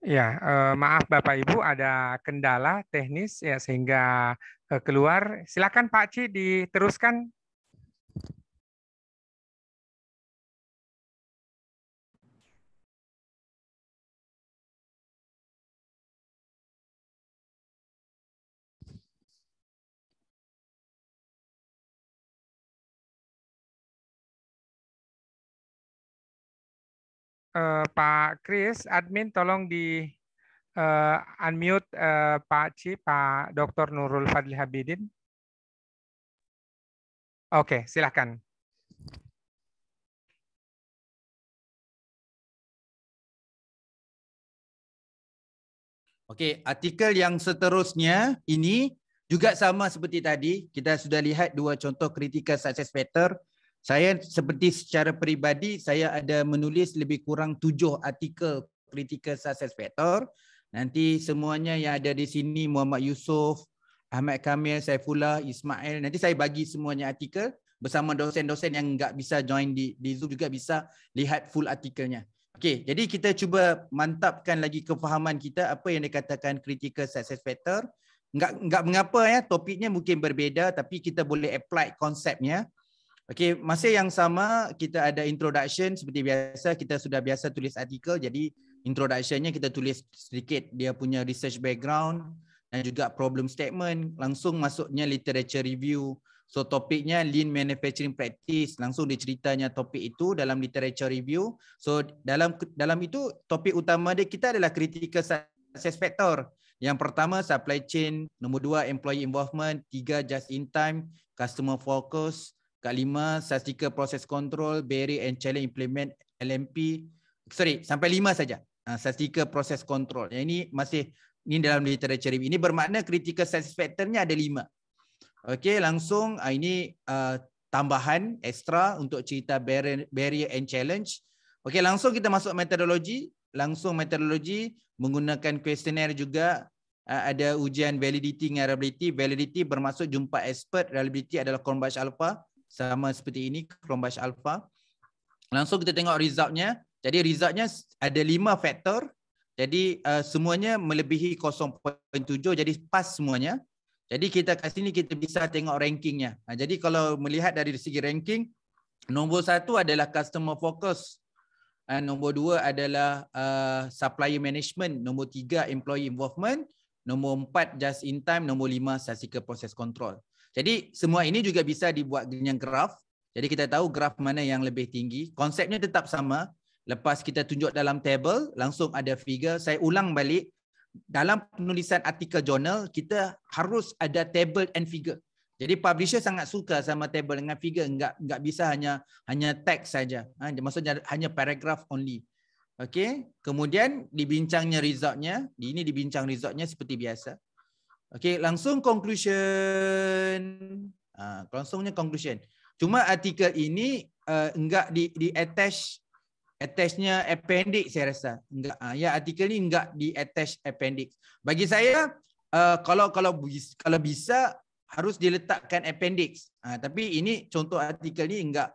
Ya, maaf Bapak Ibu ada kendala teknis ya sehingga keluar. Silakan Pak Ci diteruskan. Pak Kris, admin tolong di unmute Pak Ci, Pak Dr. Nurul Fadli Habidin. Oke, silakan. Okey, artikel yang seterusnya ini juga sama seperti tadi. Kita sudah lihat dua contoh critical success factor. Saya seperti secara peribadi, saya ada menulis lebih kurang 7 artikel critical success factor. Nanti semuanya yang ada di sini, Muhammad Yusof, Ahmad Kamil, Saifullah, Ismail. Nanti saya bagi semuanya artikel bersama dosen-dosen yang enggak bisa join di Zoom juga bisa lihat full artikelnya. Okey, jadi kita cuba mantapkan lagi kefahaman kita apa yang dikatakan critical success factor. Enggak mengapa ya, topiknya mungkin berbeza tapi kita boleh apply konsepnya. Okey, masa yang sama kita ada introduction seperti biasa, kita sudah biasa tulis artikel, jadi introductionnya kita tulis sedikit dia punya research background dan juga problem statement, langsung masuknya literature review. So topiknya lean manufacturing practice, langsung diceritanya topik itu dalam literature review. So dalam itu topik utama dia kita adalah critical success factor. Yang pertama supply chain, nombor 2 employee involvement, 3 just in time, customer focus, kelima statistical process control, barrier and challenge implement LMP. Sorry, sampai 5 saja. Statistical process control. Yang ini masih ini dalam literature review. Ini bermakna critical success factor-nya ada 5. Okey, langsung ini tambahan ekstra untuk cerita barrier and challenge. Okey, langsung kita masuk metodologi. Langsung metodologi menggunakan kuesioner juga. Ada ujian validity dengan reliability. Validity bermaksud jumpa expert. Reliability adalah Cronbach Alpha. Sama seperti ini, Cronbach Alpha. Langsung kita tengok resultnya. Jadi resultnya ada 5 faktor. Jadi semuanya melebihi 0.7. Jadi pas semuanya. Jadi kita kat sini kita bisa tengok rankingnya. Jadi kalau melihat dari segi ranking, nombor 1 adalah customer focus. Nombor 2 adalah supplier management. Nombor 3 employee involvement. Nombor 4 just in time. Nombor 5 statistical process control. Jadi semua ini juga bisa dibuat dengan graf. Jadi kita tahu graf mana yang lebih tinggi. Konsepnya tetap sama. Lepas kita tunjuk dalam table, langsung ada figure. Saya ulang balik. Dalam penulisan artikel jurnal, kita harus ada table and figure. Jadi publisher sangat suka sama table dengan figure, enggak bisa hanya teks saja. Maksudnya hanya paragraph only. Okey, kemudian dibincangnya resultnya, ini dibincang resultnya seperti biasa. Okey, langsung conclusion. Langsungnya conclusion. Cuma artikel ini enggak di attachnya appendix saya rasa. Enggak, ya artikel ni enggak di attach appendix. Bagi saya kalau bisa harus diletakkan appendix. Tapi ini contoh artikel ni enggak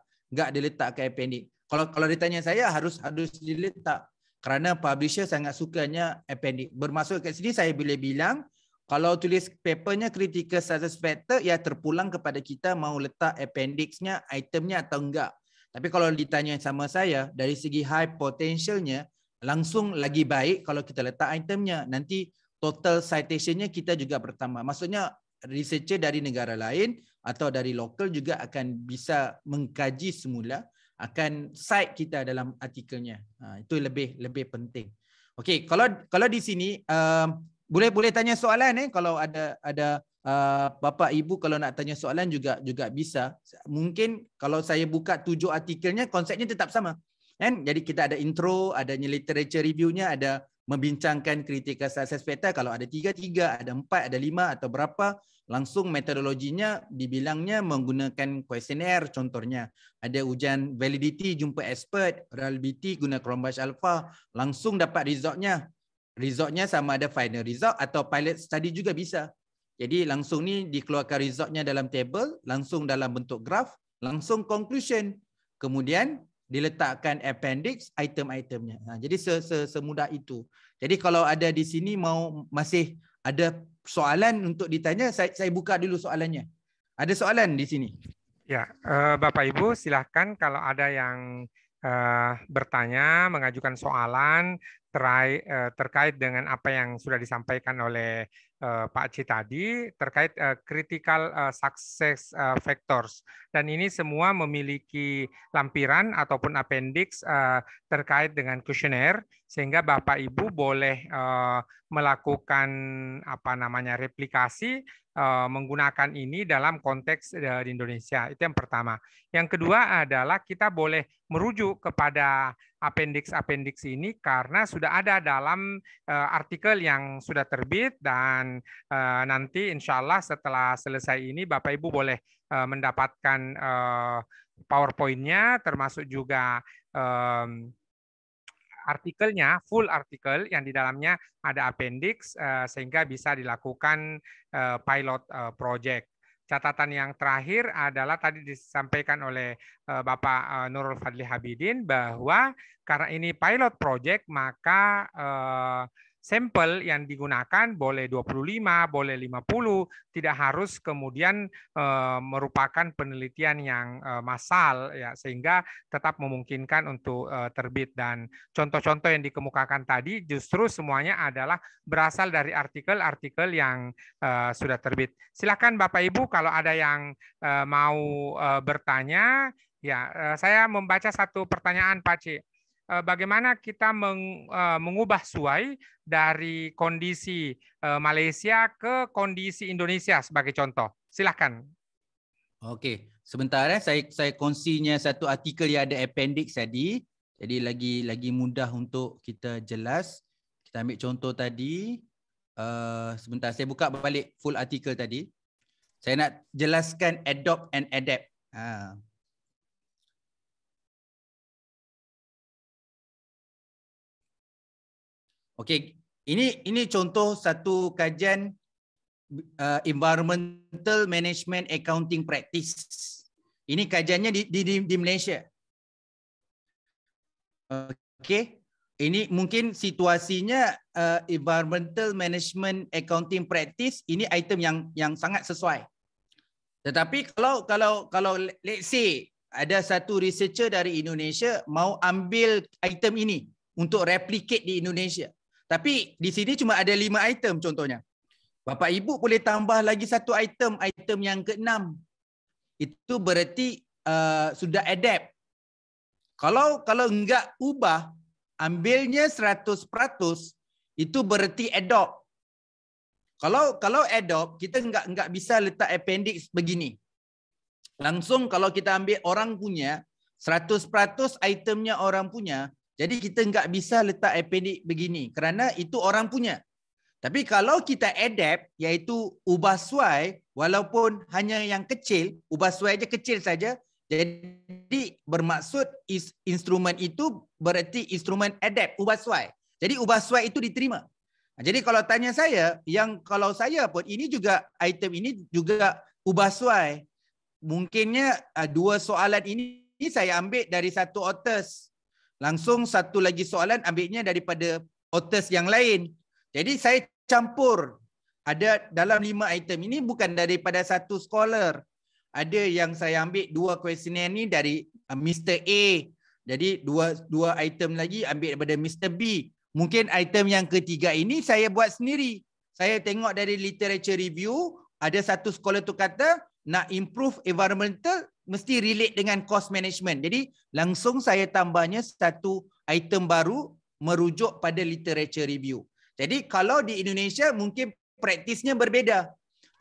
diletakkan appendix. Kalau ditanya saya harus diletak kerana publisher sangat sukanya appendix. Bermaksud kat sini saya boleh bilang kalau tulis papernya critical success factor, ya terpulang kepada kita mau letak appendixnya, itemnya atau enggak. Tapi kalau ditanya sama saya, dari segi high potentialnya, langsung lagi baik kalau kita letak itemnya. Nanti total citationnya kita juga bertambah. Maksudnya researcher dari negara lain atau dari lokal juga akan bisa mengkaji semula akan cite kita dalam artikelnya. Itu lebih penting. Okey, kalau di sini boleh tanya soalan kalau ada Bapak Ibu kalau nak tanya soalan juga bisa. Mungkin kalau saya buka 7 artikelnya konsepnya tetap sama. Kan? Jadi kita ada intro, adanya literature review-nya, ada membincangkan critical success factor. Kalau ada 3, ada 4, ada 5 atau berapa, langsung metodologinya dibilangnya menggunakan kuesioner contohnya. Ada ujian validity jumpa expert, reliability guna Cronbach Alpha, langsung dapat resultnya. Resultnya sama ada final result atau pilot study juga bisa. Jadi langsung ni dikeluarkan resultnya dalam table, langsung dalam bentuk graf, langsung conclusion. Kemudian diletakkan appendix item-itemnya. Jadi semudah itu. Jadi kalau ada di sini masih ada soalan untuk ditanya, saya buka dulu soalannya. Ada soalan di sini? Ya, Bapak Ibu silahkan kalau ada yang bertanya, mengajukan soalan terkait dengan apa yang sudah disampaikan oleh Pak C tadi terkait critical success factors, dan ini semua memiliki lampiran ataupun appendix terkait dengan kuesioner, sehingga Bapak Ibu boleh melakukan replikasi menggunakan ini dalam konteks di Indonesia. Itu yang pertama. Yang kedua adalah kita boleh merujuk kepada appendix ini karena sudah ada dalam artikel yang sudah terbit, dan nanti insya Allah setelah selesai ini Bapak Ibu boleh mendapatkan PowerPoint-nya, termasuk juga artikelnya, full artikel yang di dalamnya ada appendix, sehingga bisa dilakukan pilot project. Catatan yang terakhir adalah tadi disampaikan oleh Bapak Nurul Fadli Habibin bahwa karena ini pilot project, maka sampel yang digunakan boleh 25, boleh 50, tidak harus kemudian merupakan penelitian yang massal, ya, sehingga tetap memungkinkan untuk terbit. Dan contoh-contoh yang dikemukakan tadi justru semuanya adalah berasal dari artikel-artikel yang sudah terbit. Silakan Bapak Ibu kalau ada yang mau bertanya. Ya, saya membaca satu pertanyaan Pak C. Bagaimana kita mengubah SUAI dari kondisi Malaysia ke kondisi Indonesia sebagai contoh? Silakan. Okey, sebentar saya kongsinya satu artikel yang ada appendix tadi. Jadi lagi mudah untuk kita jelas. Kita ambil contoh tadi. Sebentar saya buka balik full artikel tadi. Saya nak jelaskan adopt and adapt. Okey, ini contoh satu kajian environmental management accounting practice. Ini kajiannya di Malaysia. Okey, ini mungkin situasinya environmental management accounting practice ini item yang sangat sesuai. Tetapi kalau let's say ada satu researcher dari Indonesia mau ambil item ini untuk replicate di Indonesia. Tapi di sini cuma ada 5 item contohnya. Bapak Ibu boleh tambah lagi satu item yang ke-6. Itu berarti sudah adapt. Kalau enggak ubah, ambilnya 100%, itu berarti adopt. Kalau adopt, kita enggak bisa letak appendix begini. Langsung kalau kita ambil orang punya, 100% itemnya orang punya, jadi kita enggak bisa letak appendix begini kerana itu orang punya. Tapi kalau kita adapt, iaitu ubah suai, walaupun hanya yang kecil, ubah suai aja kecil saja, jadi bermaksud instrumen itu berarti instrumen adapt, ubah suai. Jadi ubah suai itu diterima. Jadi kalau tanya saya, kalau saya pun ini juga item ini juga ubah suai. Mungkinnya 2 soalan ini saya ambil dari satu authors. Langsung satu lagi soalan ambilnya daripada authors yang lain. Jadi saya campur. Ada dalam 5 item ini bukan daripada satu scholar. Ada yang saya ambil 2 kuesioner ni dari Mr. A. Jadi dua item lagi ambil daripada Mr. B. Mungkin item yang ketiga ini saya buat sendiri. Saya tengok dari literature review, ada satu scholar tu kata nak improve environmental mesti relate dengan cost management. Jadi langsung saya tambahnya satu item baru merujuk pada literature review. Jadi kalau di Indonesia mungkin praktisnya berbeza.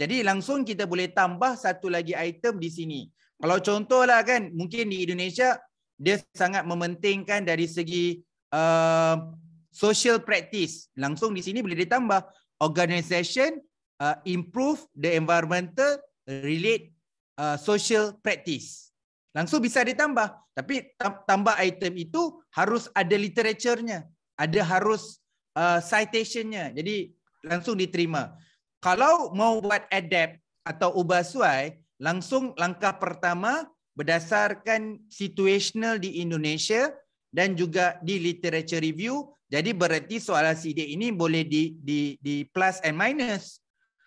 Jadi langsung kita boleh tambah satu lagi item di sini. Kalau contohlah kan, mungkin di Indonesia dia sangat mementingkan dari segi social practice. Langsung di sini boleh ditambah organization improve the environmental relate social practice. Langsung bisa ditambah. Tapi tambah item itu harus ada literaturenya, ada harus citationnya. Jadi langsung diterima. Kalau mau buat adapt atau ubah suai, langsung langkah pertama berdasarkan situational di Indonesia dan juga di literature review. Jadi berarti soalan sidik ini boleh di plus and minus.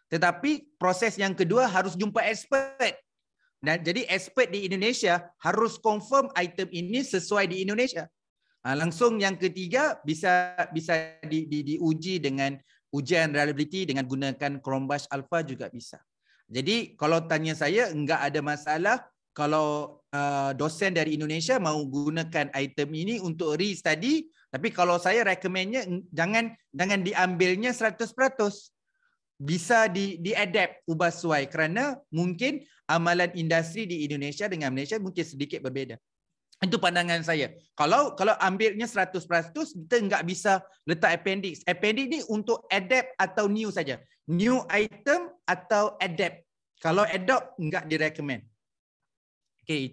Tetapi proses yang kedua harus jumpa expert. Dan jadi expert di Indonesia harus confirm item ini sesuai di Indonesia. Langsung yang ketiga bisa diuji dengan ujian reliability dengan gunakan Chromebus Alpha juga bisa. Jadi kalau tanya saya, enggak ada masalah kalau dosen dari Indonesia mau gunakan item ini untuk re-study, tapi kalau saya recommendnya jangan diambilnya 100%. Bisa di-adapt, ubah sesuai kerana mungkin amalan industri di Indonesia dengan Malaysia mungkin sedikit berbeza. Itu pandangan saya. Kalau ambilnya 100%, kita enggak bisa letak appendix. Appendix ni untuk adapt atau new saja. New item atau adapt. Kalau adopt enggak direkomend. Okey,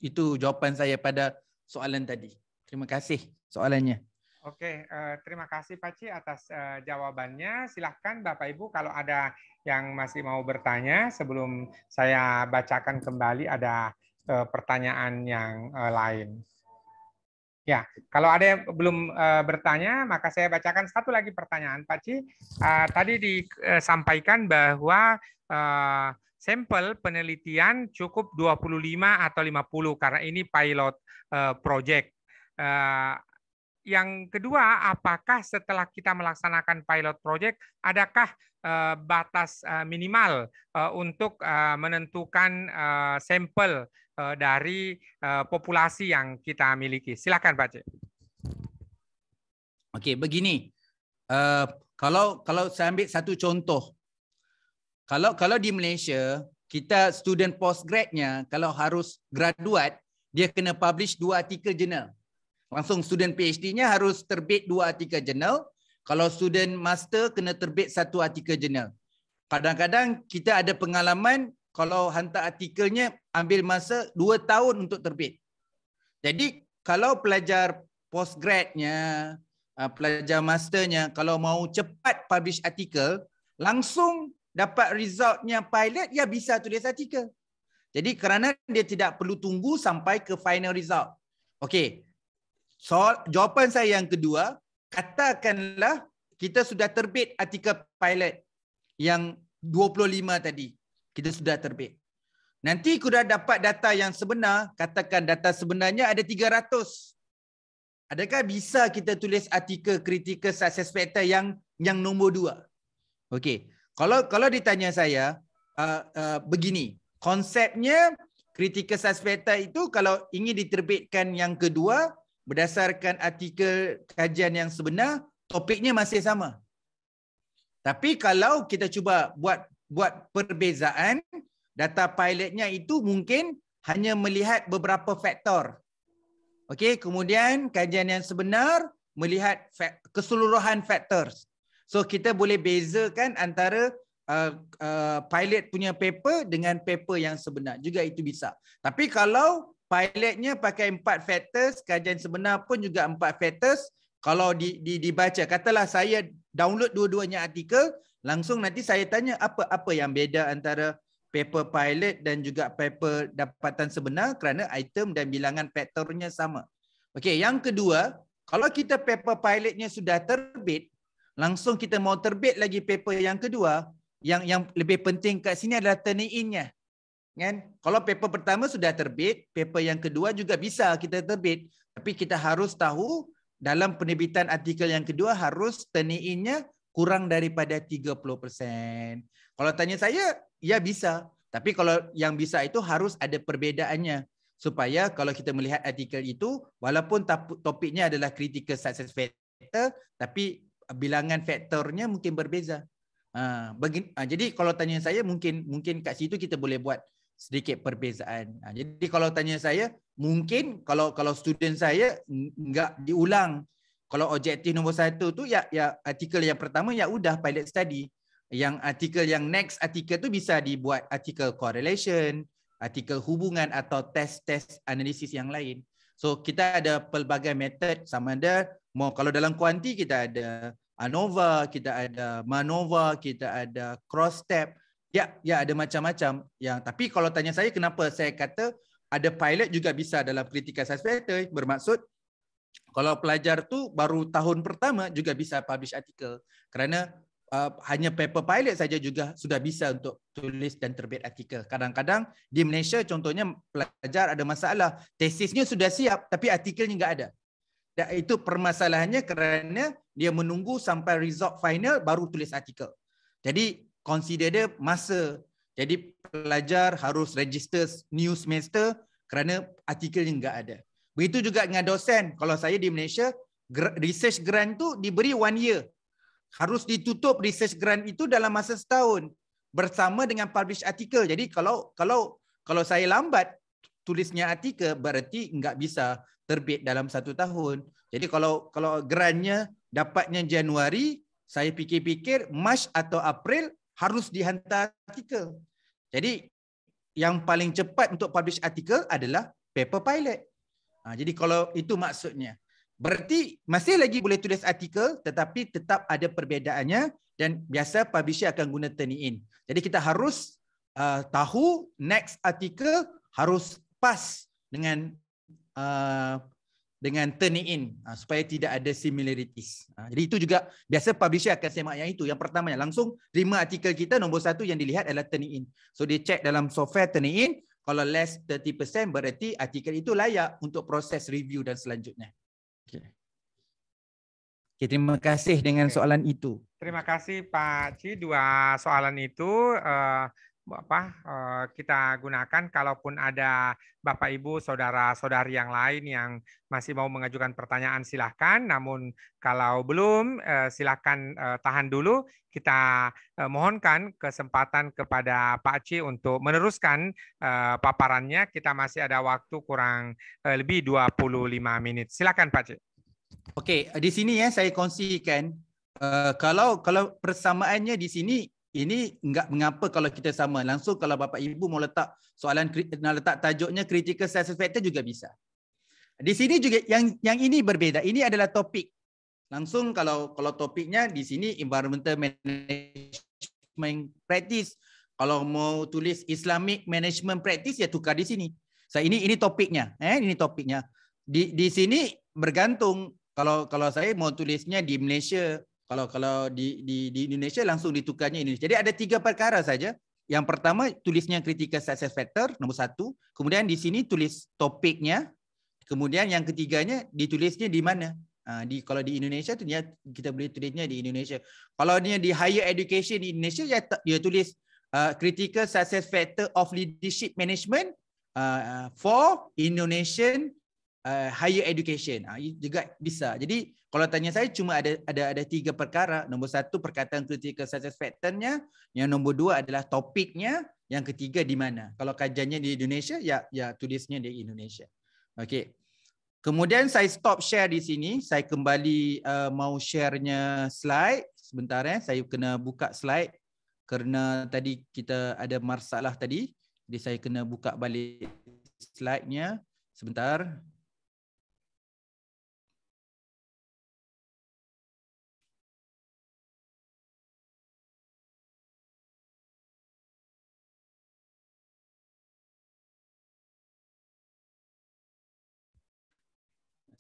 itu jawapan saya pada soalan tadi. Terima kasih soalannya. Oke, terima kasih Pak Ci atas jawabannya. Silahkan Bapak Ibu kalau ada yang masih mau bertanya sebelum saya bacakan kembali ada pertanyaan yang lain. Ya, kalau ada yang belum bertanya, maka saya bacakan satu lagi pertanyaan Pak Ci. Tadi disampaikan bahwa sampel penelitian cukup 25 atau 50 karena ini pilot project. Yang kedua, apakah setelah kita melaksanakan pilot project, adakah batas minimal untuk menentukan sampel dari populasi yang kita miliki? Silakan Pak Cik. Okey, begini. Kalau saya ambil satu contoh. Kalau di Malaysia, kita student postgrad-nya kalau harus graduate, dia kena publish 2 artikel jurnal. Langsung student PhD-nya harus terbit 2 artikel jurnal. Kalau student master kena terbit 1 artikel jurnal. Kadang-kadang kita ada pengalaman kalau hantar artikelnya ambil masa 2 tahun untuk terbit. Jadi kalau pelajar postgrad-nya, pelajar masternya kalau mau cepat publish artikel, langsung dapat result-nya pilot, ya bisa tulis artikel. Jadi kerana dia tidak perlu tunggu sampai ke final result. Okey. Jawapan saya yang kedua, katakanlah kita sudah terbit artikel pilot yang 25 tadi. Kita sudah terbit. Nanti kita dapat data yang sebenar, katakan data sebenarnya ada 300. Adakah bisa kita tulis artikel critical success factor yang nombor 2? Okey. Kalau ditanya saya, begini. Konsepnya critical success factor itu kalau ingin diterbitkan yang kedua, berdasarkan artikel kajian yang sebenar, topiknya masih sama. Tapi kalau kita cuba buat perbezaan, data pilotnya itu mungkin hanya melihat beberapa faktor. Okey, kemudian kajian yang sebenar melihat keseluruhan faktor. So kita boleh bezakan antara pilot punya paper dengan paper yang sebenar. Juga itu bisa. Tapi kalau pilotnya pakai 4 factors, kajian sebenar pun juga 4 factors. Kalau dibaca, katalah saya download dua-duanya artikel, langsung nanti saya tanya apa yang beda antara paper pilot dan juga paper dapatan sebenar kerana item dan bilangan faktornya sama. Okey, yang kedua, kalau kita paper pilotnya sudah terbit, langsung kita mau terbit lagi paper yang kedua, yang lebih penting kat sini adalah turn-in-nya. Kan? Kalau paper pertama sudah terbit, paper yang kedua juga bisa kita terbit. Tapi kita harus tahu dalam penerbitan artikel yang kedua harus turn-in-nya kurang daripada 30%. Kalau tanya saya, ya bisa. Tapi kalau yang bisa itu harus ada perbedaannya. Supaya kalau kita melihat artikel itu, walaupun topiknya adalah critical success factor, tapi bilangan faktornya mungkin berbeza. Jadi kalau tanya saya, mungkin kat situ kita boleh buat sedikit perbezaan. Jadi kalau tanya saya, mungkin kalau student saya enggak diulang. Kalau objektif nombor 1 tu ya artikel yang pertama ya udah pilot study. Yang artikel yang next artikel tu bisa dibuat artikel correlation, artikel hubungan atau test analisis yang lain. So kita ada pelbagai metod sama ada kalau dalam kuanti kita ada ANOVA, kita ada MANOVA, kita ada cross step. Ya ada macam-macam. Tapi kalau tanya saya kenapa saya kata ada pilot juga bisa dalam critical success factor, bermaksud kalau pelajar tu baru tahun pertama juga bisa publish artikel, kerana hanya paper pilot saja juga sudah bisa untuk tulis dan terbit artikel. Kadang-kadang di Malaysia contohnya pelajar ada masalah, tesisnya sudah siap tapi artikelnya enggak ada. Dan itu permasalahannya kerana dia menunggu sampai result final baru tulis artikel. Jadi consider dia masa. Jadi pelajar harus register new semester kerana artikelnya enggak ada. Begitu juga dengan dosen. Kalau saya di Malaysia, research grant tu diberi 1 year. Harus ditutup research grant itu dalam masa setahun bersama dengan publish artikel. Jadi kalau saya lambat tulisnya artikel, berarti enggak bisa terbit dalam 1 tahun. Jadi kalau grantnya dapatnya Januari, saya fikir-fikir Mac atau April harus dihantar artikel. Jadi yang paling cepat untuk publish artikel adalah paper pilot. Jadi kalau itu maksudnya, berarti masih lagi boleh tulis artikel tetapi tetap ada perbedaannya dan biasa publisher akan guna Turnitin. Jadi kita harus tahu next artikel harus pas dengan Turnitin supaya tidak ada similarities. Jadi itu juga biasa publisher akan semak yang itu. Yang pertamanya langsung terima artikel kita, nombor 1 yang dilihat adalah Turnitin. So dia check dalam software Turnitin, kalau less 30% berarti artikel itu layak untuk proses review dan selanjutnya. Okay, terima kasih dengan soalan itu. Terima kasih Pak Ci, 2 soalan itu kita gunakan kalaupun ada Bapak Ibu saudara-saudari yang lain yang masih mau mengajukan pertanyaan silahkan, namun kalau belum silahkan tahan dulu. Kita mohonkan kesempatan kepada Pak Ci untuk meneruskan paparannya. Kita masih ada waktu kurang lebih 25 menit. Silakan Pak Ci. Okey, di sini saya kongsikan kalau persamaannya di sini ini enggak mengapa kalau kita sama. Langsung kalau Bapak Ibu mau letak soalan, nak letak tajuknya critical success factor juga bisa. Di sini juga yang ini berbeza. Ini adalah topik. Langsung kalau topiknya di sini environmental management practice. Kalau mau tulis Islamic management practice ya tukar di sini. Ini topiknya. Ini topiknya. Di sini bergantung. Kalau saya mau tulisnya di Malaysia, kalau di Indonesia langsung ditukarnya Indonesia. Jadi ada 3 perkara saja. Yang pertama tulisnya critical success factor nombor 1. Kemudian di sini tulis topiknya. Kemudian yang ketiganya ditulisnya di mana? Kalau di Indonesia tu kita boleh tulisnya di Indonesia. Kalau dia di higher education di Indonesia dia tulis critical success factor of leadership management for Indonesian higher education. Juga bisa. Jadi kalau tanya saya cuma ada 3 perkara. Nombor 1 perkataan critical success factor-nya, yang nombor 2 adalah topiknya, yang ketiga di mana. Kalau kajiannya di Indonesia ya tulisnya di Indonesia. Okey. Kemudian saya stop share di sini. Saya kembali mau share-nya slide. Sebentar saya kena buka slide kerana tadi kita ada masalah tadi. Jadi saya kena buka balik slide-nya. Sebentar.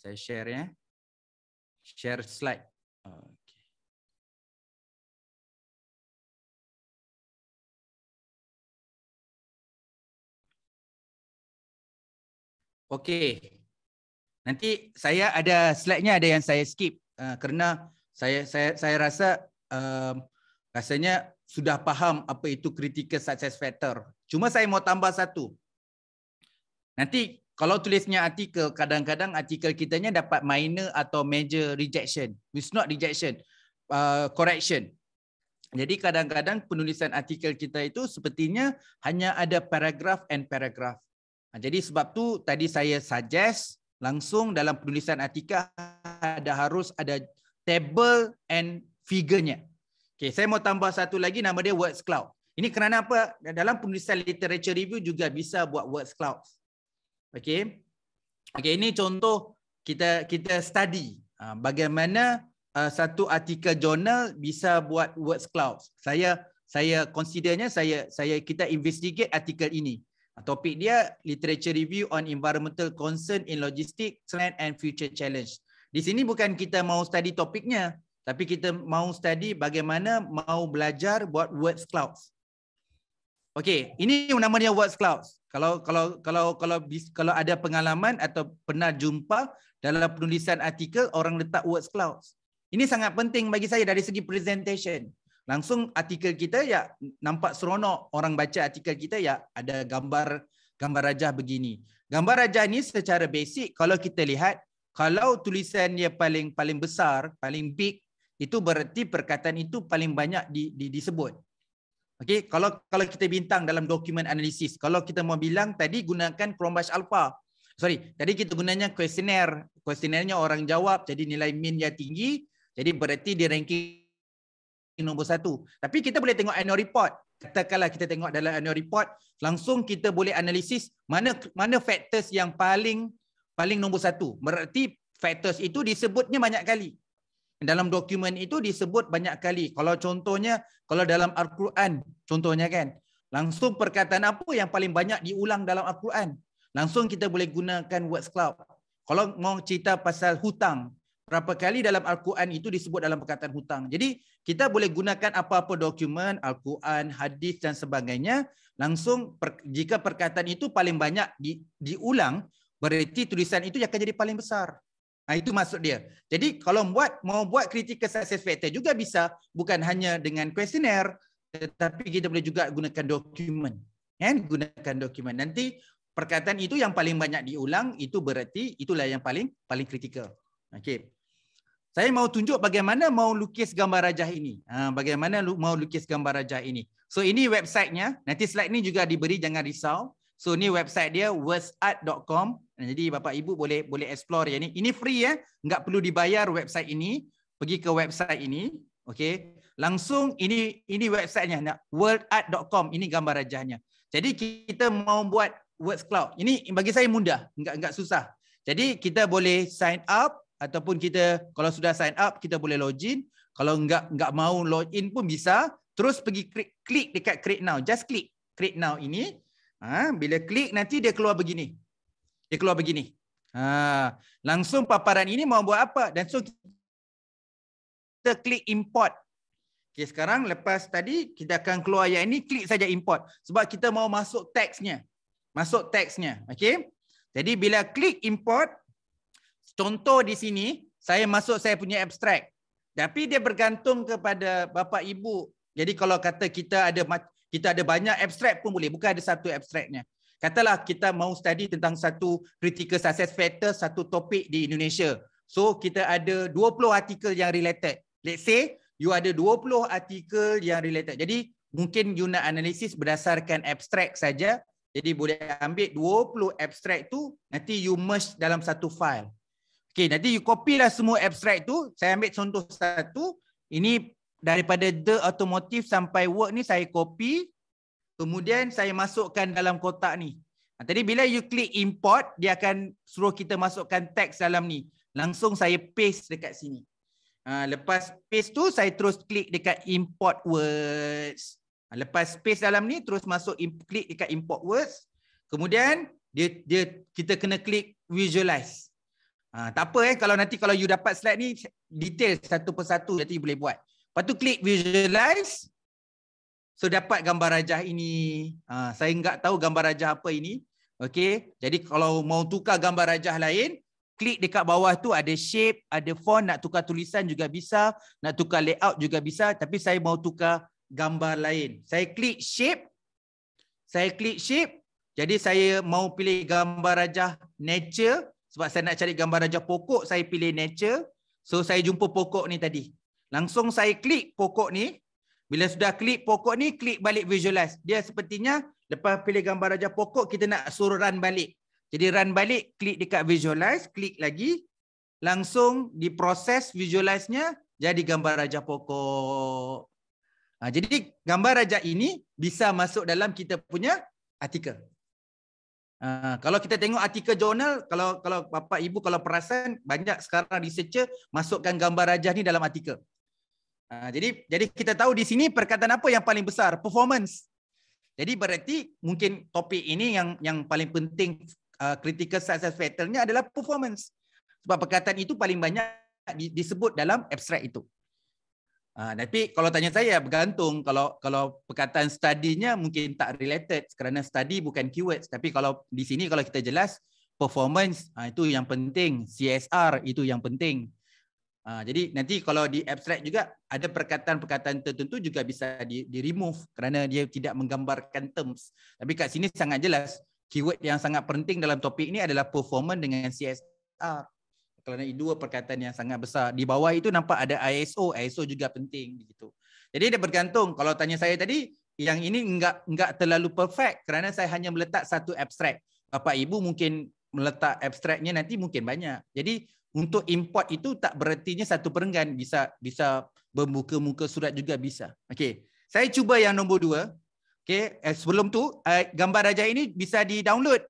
Saya share ya. Share slide. Okey. Nanti saya ada slide-nya ada yang saya skip kerana saya rasa rasanya sudah faham apa itu critical success factor. Cuma saya mau tambah satu. Nanti kalau tulisnya artikel, kadang-kadang artikel kitanya dapat minor atau major rejection. It's not rejection, correction. Jadi kadang-kadang penulisan artikel kita itu sepertinya hanya ada paragraf and paragraf. Jadi sebab tu tadi saya suggest langsung dalam penulisan artikel harus ada table and figure-nya. Okay, saya mau tambah satu lagi, nama dia words cloud. Ini kerana apa? Dalam penulisan literature review juga bisa buat words cloud. Okey. Okey, ini contoh kita study bagaimana satu artikel jurnal bisa buat words cloud. Saya considernya kita investigate artikel ini. Topik dia Literature Review on Environmental Concern in Logistics, Trend and Future Challenge. Di sini bukan kita mau study topiknya, tapi kita mau study bagaimana mau belajar buat words clouds. Okey, ini namanya words clouds. Kalau ada pengalaman atau pernah jumpa dalam penulisan artikel orang letak words clouds. Ini sangat penting bagi saya dari segi presentation. Langsung artikel kita ya nampak seronok, orang baca artikel kita ya ada gambar rajah begini. Gambar rajah ni secara basic kalau kita lihat, kalau tulisannya paling besar, paling big, itu berarti perkataan itu paling banyak disebut. Okey, kalau kita bintang dalam dokumen analisis, kalau kita mau bilang tadi gunakan Chromebase Alpha. Tadi kita gunanya kuesioner. Kuesionernya orang jawab, jadi nilai min dia tinggi, jadi berarti dia ranking nombor 1. Tapi kita boleh tengok annual report. Katakanlah kita tengok dalam annual report, langsung kita boleh analisis mana factors yang paling nombor 1. Berarti factors itu disebutnya banyak kali. Dalam dokumen itu disebut banyak kali. Kalau contohnya, kalau dalam Al-Quran, contohnya kan, langsung perkataan apa yang paling banyak diulang dalam Al-Quran? Langsung kita boleh gunakan words cloud. Kalau mau cerita pasal hutang, berapa kali dalam Al-Quran itu disebut dalam perkataan hutang. Jadi kita boleh gunakan apa-apa dokumen, Al-Quran, hadis dan sebagainya. Langsung jika perkataan itu paling banyak diulang, berarti tulisan itu akan jadi paling besar. Itu maksud dia. Jadi kalau mau buat critical success factor juga bisa, bukan hanya dengan kuesioner, tetapi kita boleh juga gunakan dokumen. Gunakan dokumen. Nanti perkataan itu yang paling banyak diulang, itu berarti itulah yang paling kritikal. Okey. Saya mau tunjuk bagaimana mau lukis gambar rajah ini. Bagaimana mau lukis gambar rajah ini. So ini websitenya. Nanti slide ni juga diberi, jangan risau. So ni website dia wordsart.com. Jadi Bapak Ibu boleh explore ya ni. Ini free ya, enggak perlu dibayar website ini. Pergi ke website ini, okey. Langsung ini websitenya wordsart.com. Ini gambar rajahnya. Jadi kita mau buat words cloud. Ini bagi saya mudah, enggak susah. Jadi kita boleh sign up ataupun kita kalau sudah sign up kita boleh login. Kalau enggak mau login pun bisa. Terus pergi klik dekat create now. Just klik create now ini. Bila klik nanti dia keluar begini. Langsung paparan ini mau buat apa? Dan so kita klik import. Okay, sekarang lepas tadi kita akan keluar yang ini, klik saja import. Sebab kita mau masuk teksnya. Okay. Jadi bila klik import, contoh di sini, saya masuk saya punya abstrak. Tapi dia bergantung kepada Bapak Ibu. Jadi kalau kata kita ada banyak abstrak pun boleh, bukan ada satu abstraknya. Katalah kita mau study tentang satu critical success factor, satu topik di Indonesia. So kita ada 20 artikel yang related. Let's say you ada 20 artikel yang related. Jadi mungkin you nak analisis berdasarkan abstrak saja. Jadi boleh ambil 20 abstrak tu, nanti you merge dalam satu file. Okay, nanti you copy lah semua abstrak tu. Saya ambil contoh satu. Ini daripada The Automotive sampai Work ni saya copy. Kemudian saya masukkan dalam kotak ni. Tadi bila you klik import, dia akan suruh kita masukkan teks dalam ni. Langsung saya paste dekat sini. Lepas paste tu, saya terus klik dekat import words. Lepas paste dalam ni, terus masuk klik dekat import words. Kemudian kita kena klik visualize. Tak apa kalau you dapat slide ni detail satu persatu, nanti you boleh buat. Lepas tu klik visualize. So dapat gambar rajah ini. Saya enggak tahu gambar rajah apa ini. Okey. Jadi kalau mau tukar gambar rajah lain, klik dekat bawah tu ada shape, ada font, nak tukar tulisan juga bisa, nak tukar layout juga bisa, tapi saya mau tukar gambar lain. Saya klik shape. Jadi saya mau pilih gambar rajah nature sebab saya nak cari gambar rajah pokok, saya pilih nature. So saya jumpa pokok ni tadi. Langsung saya klik pokok ni. Bila sudah klik pokok ni, klik balik visualize. Dia sepertinya lepas pilih gambar rajah pokok, kita nak suruh run balik. Jadi run balik, klik dekat visualize, klik lagi. Langsung diproses visualize-nya, jadi gambar rajah pokok. Jadi gambar rajah ini bisa masuk dalam kita punya artikel. Kalau kita tengok artikel jurnal, kalau Bapak Ibu kalau perasan, banyak sekarang researcher masukkan gambar rajah ni dalam artikel. Jadi kita tahu di sini perkataan apa yang paling besar? Performance. Jadi berarti mungkin topik ini yang paling penting, critical success factor-nya adalah performance. Sebab perkataan itu paling banyak disebut dalam abstrak itu. Tapi kalau tanya saya bergantung, kalau perkataan study-nya mungkin tak related kerana study bukan keywords, tapi kalau di sini kalau kita jelas performance itu yang penting, CSR itu yang penting. Jadi nanti kalau di abstract juga ada perkataan-perkataan tertentu juga bisa di remove kerana dia tidak menggambarkan terms. Tapi kat sini sangat jelas keyword yang sangat penting dalam topik ini adalah performance dengan CSR. Kerana itu dua perkataan yang sangat besar. Di bawah itu nampak ada ISO juga penting begitu. Jadi dia bergantung. Kalau tanya saya tadi, yang ini enggak terlalu perfect kerana saya hanya meletak satu abstract. Bapak Ibu mungkin meletak abstraknya nanti mungkin banyak. Jadi untuk import itu tak berartinya satu perenggan, bisa bermuka-muka surat juga bisa. Okey. Saya cuba yang nombor 2. Okey, sebelum tu gambar raja ini bisa di-download.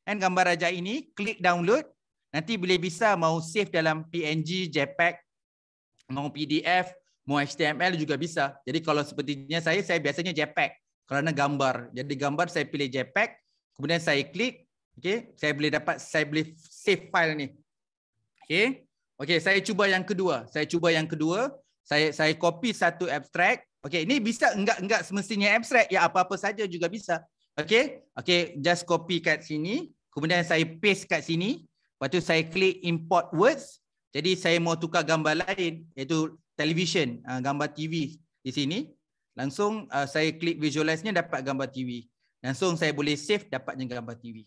Dan gambar raja ini klik download. Nanti boleh bisa mau save dalam PNG, JPEG, mau PDF, mau HTML juga bisa. Jadi kalau sepertinya saya biasanya JPEG kerana gambar. Jadi gambar saya pilih JPEG, kemudian saya klik, okey, saya boleh save file ni. Okey. Okey, saya cuba yang kedua. Saya copy satu abstract. Okey, ini bisa enggak semestinya abstract, ya apa-apa saja juga bisa. Okey. Okey, just copy kat sini, kemudian saya paste kat sini. Lepas tu saya klik import words. Jadi saya mau tukar gambar lain, iaitu television, gambar TV di sini. Langsung saya klik visualize-nya, dapat gambar TV. Langsung saya boleh save, dapatnya gambar TV.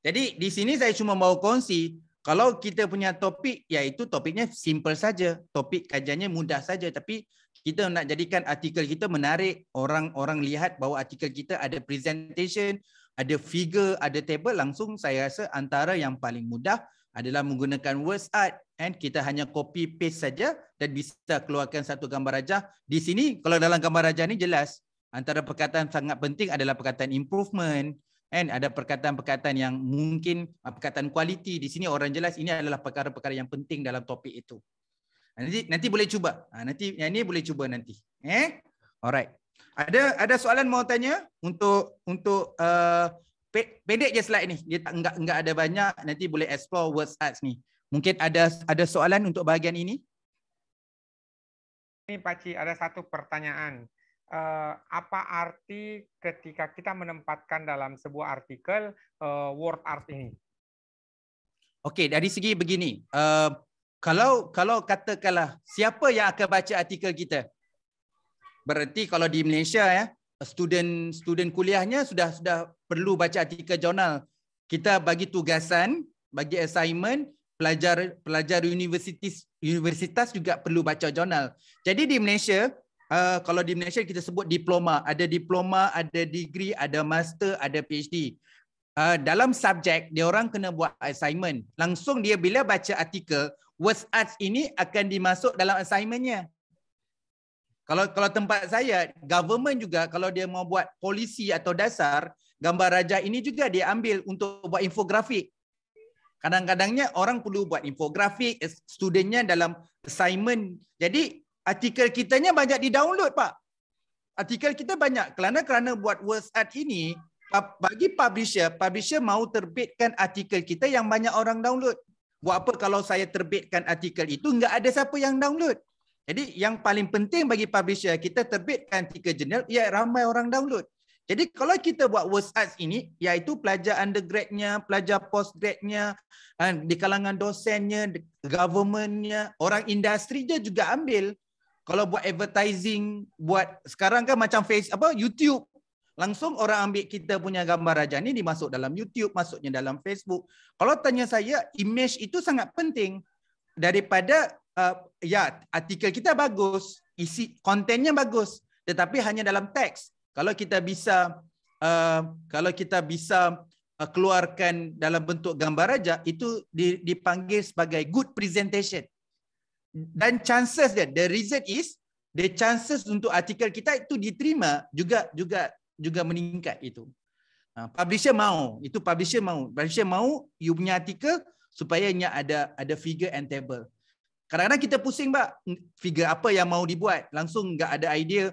Jadi di sini saya cuma mau kongsi, kalau kita punya topik, iaitu topiknya simple saja. Topik kajiannya mudah saja. Tapi kita nak jadikan artikel kita menarik, orang lihat bahawa artikel kita ada presentation, ada figure, ada table. Langsung saya rasa antara yang paling mudah adalah menggunakan words art, and kita hanya copy paste saja dan bisa keluarkan satu gambar rajah. Di sini kalau dalam gambar rajah ni jelas antara perkataan sangat penting adalah perkataan improvement, and ada perkataan-perkataan yang mungkin perkataan quality. Di sini orang jelas ini adalah perkara-perkara yang penting dalam topik itu. Nanti boleh cuba. Nanti yang ini boleh cuba nanti. Alright. Ada soalan mau tanya untuk pendek je slide ni. Dia enggak ada banyak, nanti boleh explore words arts ni. Mungkin ada soalan untuk bahagian ini? Ini Pak Ci, ada satu pertanyaan. Apa arti ketika kita menempatkan dalam sebuah artikel word art ini? Okey, dari segi begini. Kalau katakanlah siapa yang akan baca artikel kita? Berarti kalau di Malaysia student kuliahnya sudah perlu baca artikel jurnal. Kita bagi tugasan, bagi assignment, pelajar universitas juga perlu baca jurnal. Jadi di Malaysia, kalau di Malaysia kita sebut diploma, ada degree, ada master, ada PhD. Dalam subjek dia orang kena buat assignment. Langsung dia bila baca artikel, words arts ini akan dimasuk dalam assignmentnya. Kalau tempat saya, government juga kalau dia mau buat polisi atau dasar, gambar raja ini juga dia ambil untuk buat infografik. Kadang-kadangnya orang perlu buat infografik, studentnya dalam assignment. Jadi artikel kitanya banyak di-download, Pak. Artikel kita banyak kerana buat words art ini, bagi publisher mau terbitkan artikel kita yang banyak orang download. Buat apa kalau saya terbitkan artikel itu enggak ada siapa yang download? Jadi yang paling penting bagi publisher, kita terbitkan artikel jurnal, ya ramai orang download. Jadi kalau kita buat words arts ini, iaitu pelajar undergrad-nya, pelajar postgrad-nya, di kalangan dosennya, government-nya, orang industri dia juga ambil. Kalau buat advertising, buat sekarang kan macam YouTube. Langsung orang ambil kita punya gambar raja ni dimasuk dalam YouTube, masuknya dalam Facebook. Kalau tanya saya, image itu sangat penting. Daripada artikel kita bagus, isi kontennya bagus, tetapi hanya dalam teks. Kalau kita bisa keluarkan dalam bentuk gambar raja, itu dipanggil sebagai good presentation. Dan chances dia, the result is the chances untuk artikel kita itu diterima juga meningkat itu. Publisher mau you punya artikel supaya ada figure and table. Kadang-kadang kita pusing, Pak, figure apa yang mau dibuat, langsung enggak ada idea.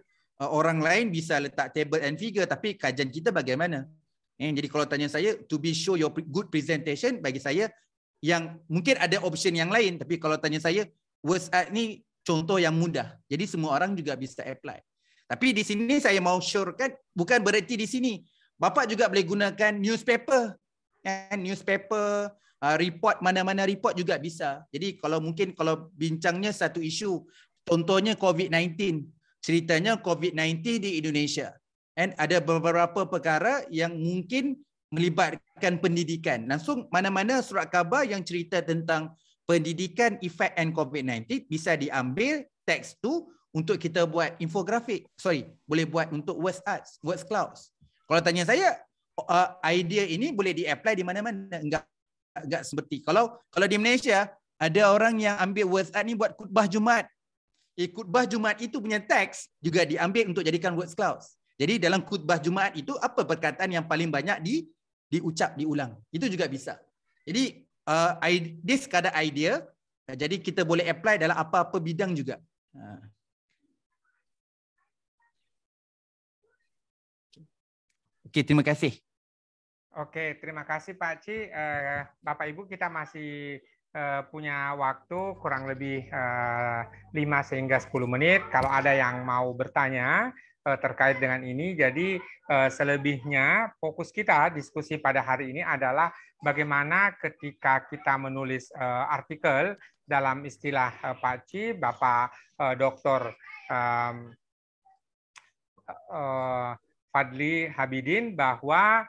orang lain bisa letak table and figure, tapi kajian kita bagaimana? Jadi kalau tanya saya, to be show your good presentation, bagi saya yang mungkin ada option yang lain, tapi kalau tanya saya, WordArt ni contoh yang mudah. Jadi semua orang juga bisa apply. Tapi di sini saya mau syorkan, bukan berarti di sini Bapak juga boleh gunakan newspaper. Newspaper, report, mana-mana report juga bisa. Jadi kalau mungkin kalau bincangnya satu isu, contohnya COVID-19, ceritanya COVID-19 di Indonesia. Dan ada beberapa perkara yang mungkin melibatkan pendidikan. Langsung mana-mana surat khabar yang cerita tentang pendidikan, efek and COVID-19 bisa diambil teks tu untuk kita buat infografik. Boleh buat untuk WordArt, WordCloud. Kalau tanya saya, idea ini boleh di-apply di mana-mana. Enggak seperti kalau di Malaysia ada orang yang ambil WordArt ni buat khutbah Jumaat. Khutbah Jumaat itu punya teks juga diambil untuk jadikan WordCloud. Jadi dalam khutbah Jumaat itu apa perkataan yang paling banyak diulang. Itu juga bisa. Jadi this sekadar idea. Jadi kita boleh apply dalam apa-apa bidang juga. Okey, terima kasih. Oke, terima kasih Pak Ci. Bapak Ibu, kita masih punya waktu kurang lebih 5 hingga 10 menit. Kalau ada yang mau bertanya terkait dengan ini, jadi selebihnya fokus kita diskusi pada hari ini adalah bagaimana ketika kita menulis artikel dalam istilah Pak Ci, Bapak Dr. Fadli Habidin, bahwa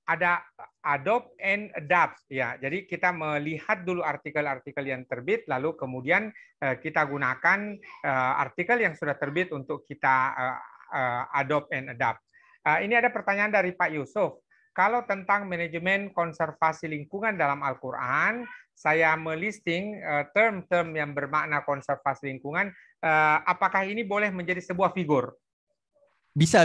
ada adopt and adapt ya. Jadi kita melihat dulu artikel-artikel yang terbit, lalu kemudian kita gunakan artikel yang sudah terbit untuk kita adopt and adapt. Ini ada pertanyaan dari Pak Yusuf. Kalau tentang manajemen konservasi lingkungan dalam Al-Quran, saya melisting term-term yang bermakna konservasi lingkungan. Apakah ini boleh menjadi sebuah figur? Bisa.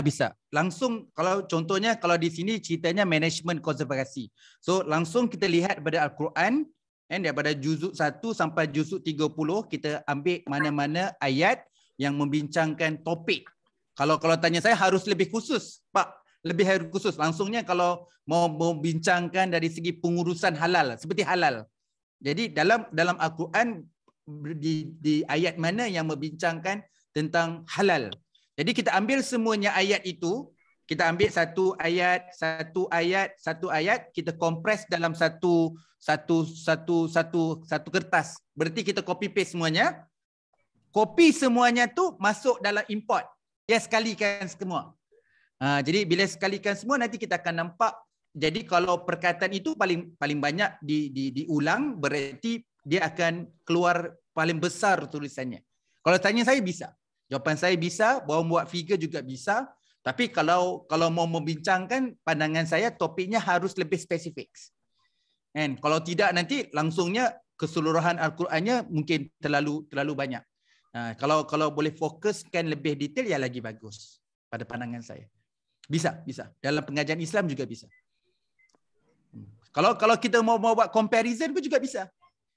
Langsung kalau contohnya kalau di sini ceritanya manajemen konservasi. So langsung kita lihat pada Al-Quran, daripada juzuk 1 sampai juzuk 30 kita ambil mana-mana ayat yang membincangkan topik. Kalau tanya saya harus lebih khusus, Pak. Lebih harus khusus. Langsungnya kalau mau membincangkan dari segi pengurusan halal, seperti halal. Jadi dalam Al-Quran di ayat mana yang membincangkan tentang halal. Jadi kita ambil semuanya ayat itu, kita ambil satu ayat, kita kompres dalam satu kertas. Berarti kita copy paste semuanya. Copy semuanya tu masuk dalam import. Ya, sekalikan semua. Jadi bila sekalikan semua nanti kita akan nampak. Jadi kalau perkataan itu paling banyak diulang, berarti dia akan keluar paling besar tulisannya. Kalau tanya saya bisa. Jawapan saya bisa, bawa buat figure juga bisa. Tapi kalau mau membincangkan, pandangan saya topiknya harus lebih spesifik. And kalau tidak nanti langsungnya keseluruhan Al-Qurannya mungkin terlalu banyak. Kalau boleh fokuskan lebih detail ya lagi bagus pada pandangan saya. Bisa. Dalam pengajian Islam juga bisa. Kalau kita mau buat comparison pun juga bisa.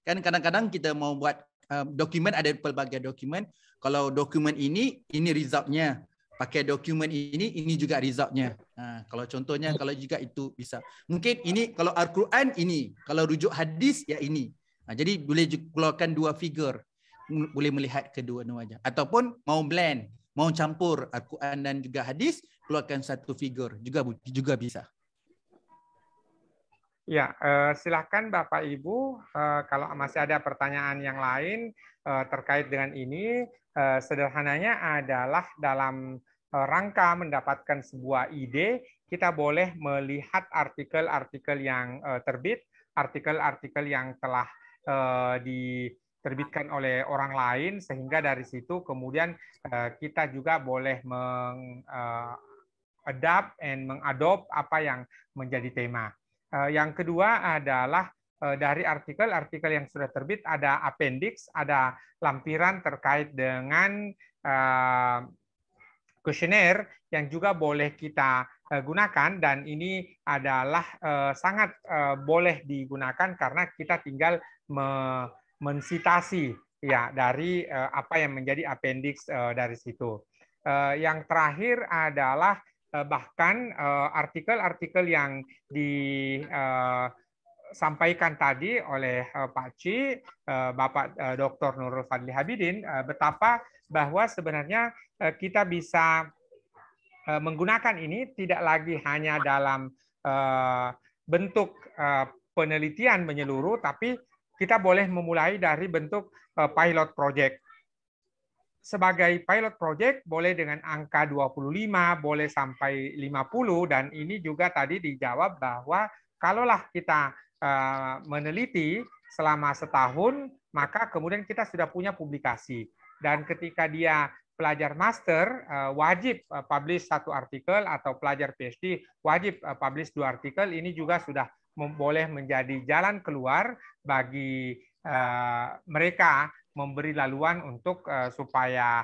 Kan kadang-kadang kita mau buat dokumen, ada pelbagai dokumen. Kalau dokumen ini resultnya. Pakai dokumen ini juga resultnya. Kalau contohnya, kalau juga itu bisa. Mungkin ini kalau Al-Quran ini. Kalau rujuk hadis ya ini. Jadi boleh keluarkan dua figure. Boleh melihat kedua-duanya. Ataupun mau blend. Mau campur Al-Quran dan juga hadis. Keluarkan satu figure. Juga bisa. Ya, silakan Bapak Ibu, kalau masih ada pertanyaan yang lain terkait dengan ini. Sederhananya adalah dalam rangka mendapatkan sebuah ide, kita boleh melihat artikel-artikel yang terbit, artikel-artikel yang telah diterbitkan oleh orang lain, sehingga dari situ kemudian kita juga boleh adapt and mengadopt apa yang menjadi tema. Yang kedua adalah dari artikel-artikel yang sudah terbit ada appendix, ada lampiran terkait dengan kuesioner yang juga boleh kita gunakan, dan ini adalah sangat boleh digunakan karena kita tinggal mensitasi ya dari apa yang menjadi appendix dari situ. Yang terakhir adalah bahkan artikel-artikel yang disampaikan tadi oleh Pak Ci, Bapak Dr. Nurul Fadli Habibin, betapa bahwa sebenarnya kita bisa menggunakan ini tidak lagi hanya dalam bentuk penelitian menyeluruh, tapi kita boleh memulai dari bentuk pilot project. Sebagai pilot project boleh dengan angka 25, boleh sampai 50, dan ini juga tadi dijawab bahwa kalaulah kita meneliti selama setahun, maka kemudian kita sudah punya publikasi. Dan ketika dia pelajar master wajib publish 1 artikel, atau pelajar PhD wajib publish 2 artikel, ini juga sudah boleh menjadi jalan keluar bagi mereka memberi laluan untuk supaya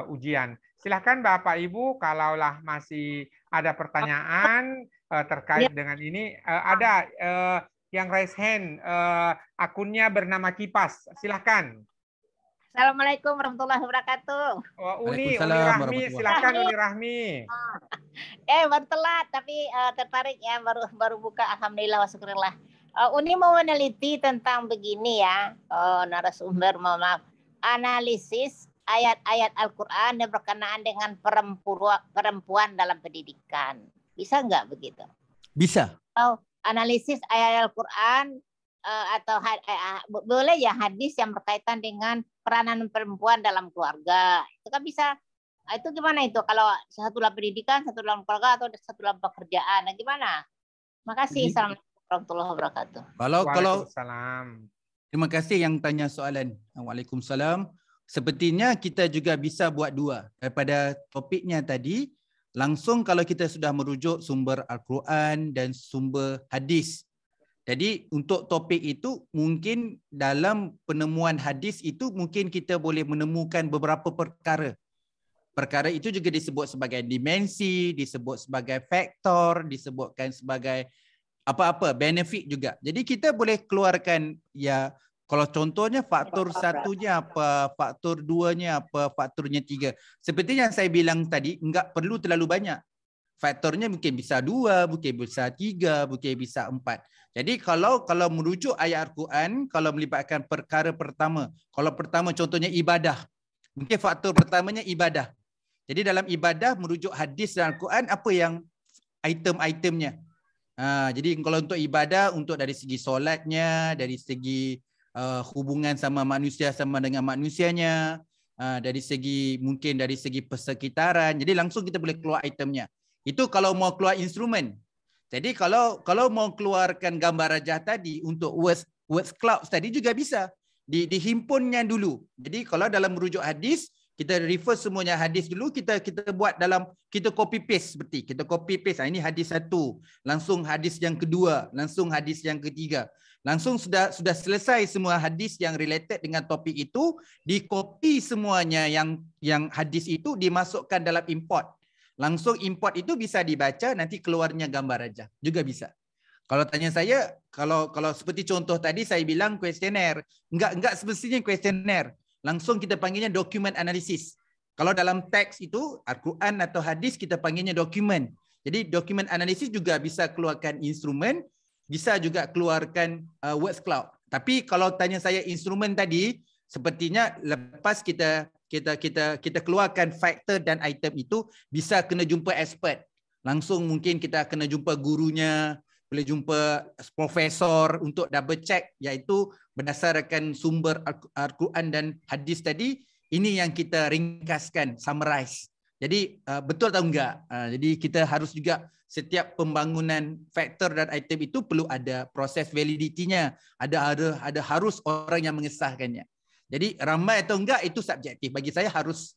ujian. Silakan Bapak Ibu, kalaulah masih ada pertanyaan terkait dengan ini. Ada yang raise hand, akunnya bernama Kipas. Silakan. Assalamualaikum warahmatullahi wabarakatuh. Uni Rahmi, silakan Uni Rahmi. Baru telat tapi tertarik ya, baru buka, alhamdulillah wa syukurillah. Uni mau meneliti tentang begini ya, narasumber, mohon maaf, analisis ayat-ayat Al-Quran yang berkenaan dengan perempuan dalam pendidikan. Bisa nggak begitu? Bisa. Analisis ayat Al-Quran atau boleh ya hadis yang berkaitan dengan peranan perempuan dalam keluarga. Itu kan bisa. Itu gimana itu? Kalau satu dalam pendidikan, satu dalam keluarga, atau satu dalam pekerjaan, nah gimana? Makasih. Assalamualaikum warahmatullahi wabarakatuh. Kalau terima kasih yang tanya soalan. Waalaikumsalam. Sepertinya kita juga bisa buat dua. Daripada topiknya tadi, langsung kalau kita sudah merujuk sumber Al-Quran dan sumber hadis. Jadi untuk topik itu mungkin dalam penemuan hadis itu mungkin kita boleh menemukan beberapa perkara. Perkara itu juga disebut sebagai dimensi, disebut sebagai faktor, disebutkan sebagai apa-apa, benefit juga. Jadi kita boleh keluarkan ya, kalau contohnya faktor satunya apa, faktor duanya apa, faktornya 3. Seperti yang saya bilang tadi, enggak perlu terlalu banyak. Faktornya mungkin bisa 2, mungkin bisa 3, mungkin bisa 4. Jadi kalau merujuk ayat Al-Quran, kalau melibatkan perkara pertama, kalau pertama contohnya ibadah, mungkin faktor pertamanya ibadah. Jadi dalam ibadah merujuk hadis dan Al-Quran, apa yang item-itemnya. Jadi kalau untuk ibadah, untuk dari segi solatnya, dari segi hubungan sama manusia sama dengan manusianya, dari segi mungkin dari segi persekitaran. Jadi langsung kita boleh keluar itemnya. Itu kalau mau keluar instrumen. Jadi kalau mau keluarkan gambar rajah tadi untuk words clouds tadi juga bisa dihimpunnya dulu. Jadi kalau dalam merujuk hadis, kita refer semuanya hadis dulu, kita buat dalam, kita copy paste seperti kita copy paste. Ini hadis 1, langsung hadis yang kedua, langsung hadis yang ketiga. Langsung sudah selesai semua hadis yang related dengan topik itu, di copy semuanya yang hadis itu dimasukkan dalam import. Langsung import itu bisa dibaca, nanti keluarnya gambar aja. Juga bisa. Kalau tanya saya, kalau seperti contoh tadi saya bilang kuesioner, enggak semestinya kuesioner. Langsung kita panggilnya dokumen analisis. Kalau dalam teks itu, Al-Quran atau hadis, kita panggilnya dokumen. Jadi dokumen analisis juga bisa keluarkan instrumen, bisa juga keluarkan words cloud. Tapi kalau tanya saya instrumen tadi, sepertinya lepas kita keluarkan faktor dan item itu, bisa kena jumpa expert. Langsung mungkin kita kena jumpa gurunya, boleh jumpa profesor untuk double check, iaitu berdasarkan sumber Al-Quran dan hadis tadi, ini yang kita ringkaskan, summarize. Jadi betul atau enggak? Jadi kita harus juga setiap pembangunan faktor dan item itu perlu ada proses validitinya, ada harus orang yang mengesahkannya. Jadi ramai atau enggak itu subjektif. Bagi saya harus